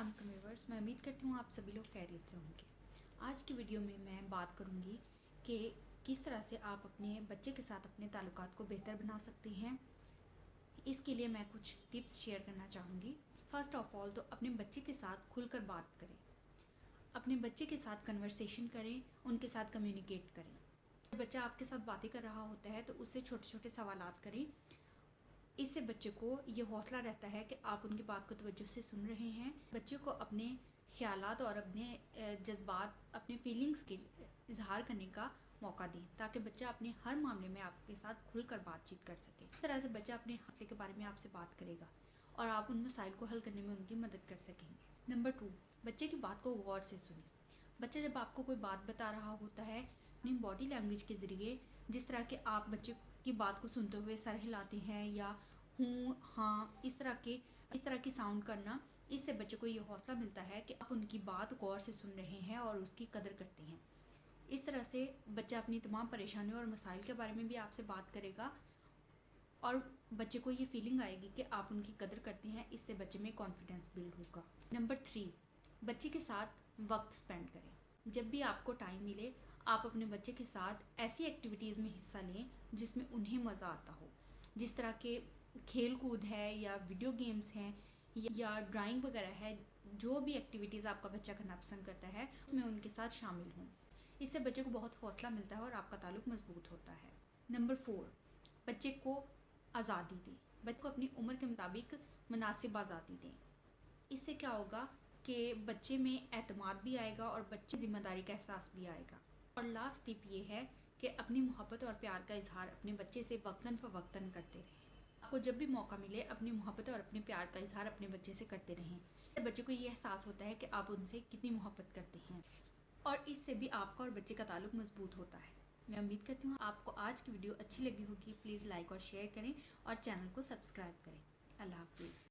अस्सलाम व्यूअर्स, मैं उम्मीद करती हूँ आप सभी लोग खैरियत से होंगे। आज की वीडियो में मैं बात करूँगी कि किस तरह से आप अपने बच्चे के साथ अपने ताल्लुकात को बेहतर बना सकते हैं। इसके लिए मैं कुछ टिप्स शेयर करना चाहूँगी। फ़र्स्ट ऑफ ऑल तो अपने बच्चे के साथ खुलकर बात करें, अपने बच्चे के साथ कन्वर्सेशन करें, उनके साथ कम्युनिकेट करें। जब बच्चा आपके साथ बातें कर रहा होता है तो उससे छोटे छोटे सवालात करें। इससे बच्चे को ये हौसला रहता है कि आप उनकी बात को तवज्जो से सुन रहे हैं। बच्चे को अपने ख्यालात और अपने जज्बात, अपने फीलिंग्स के इजहार करने का मौका दें ताकि बच्चा अपने हर मामले में आपके साथ खुलकर बातचीत कर सके। इस तरह से बच्चा अपने हौसले के बारे में आपसे बात करेगा और आप उन मसाइल को हल करने में उनकी मदद कर सकेंगे। नंबर 2, बच्चे की बात को गौर से सुनें। बच्चा जब आपको कोई बात बता रहा होता है, अपनी बॉडी लैंग्वेज के ज़रिए, जिस तरह के आप बच्चे की बात को सुनते हुए सर हिलाते हैं या हूँ हाँ इस तरह की साउंड करना, इससे बच्चे को ये हौसला मिलता है कि आप उनकी बात गौर से सुन रहे हैं और उसकी कदर करते हैं। इस तरह से बच्चा अपनी तमाम परेशानियों और मसाइल के बारे में भी आपसे बात करेगा और बच्चे को ये फीलिंग आएगी कि आप उनकी कदर करते हैं। इससे बच्चे में कॉन्फिडेंस बिल्ड होगा। नंबर 3, बच्चे के साथ वक्त स्पेंड करें। जब भी आपको टाइम मिले, आप अपने बच्चे के साथ ऐसी एक्टिविटीज़ में हिस्सा लें जिसमें उन्हें मज़ा आता हो, जिस तरह के खेल कूद है या वीडियो गेम्स हैं या ड्राइंग वगैरह है। जो भी एक्टिविटीज़ आपका बच्चा करना पसंद करता है उसमें उनके साथ शामिल हों। इससे बच्चे को बहुत हौसला मिलता है और आपका ताल्लुक मजबूत होता है। नंबर 4, बच्चे को आज़ादी दें। बच्चे को अपनी उम्र के मुताबिक मुनासिब आज़ादी दें। इससे क्या होगा कि बच्चे में एतमाद भी आएगा और बच्चे ज़िम्मेदारी का एहसास भी आएगा। और लास्ट टिप ये है कि अपनी मोहब्बत और प्यार का इजहार अपने बच्चे से वक्तन फ़वक्तन करते रहें। आपको जब भी मौका मिले अपनी मोहब्बत और अपने प्यार का इजहार अपने बच्चे से करते रहें। बच्चे को ये एहसास होता है कि आप उनसे कितनी मोहब्बत करते हैं और इससे भी आपका और बच्चे का ताल्लुक मजबूत होता है। मैं उम्मीद करती हूँ आपको आज की वीडियो अच्छी लगी होगी। प्लीज़ लाइक और शेयर करें और चैनल को सब्सक्राइब करें। अल्लाह हाफिज़।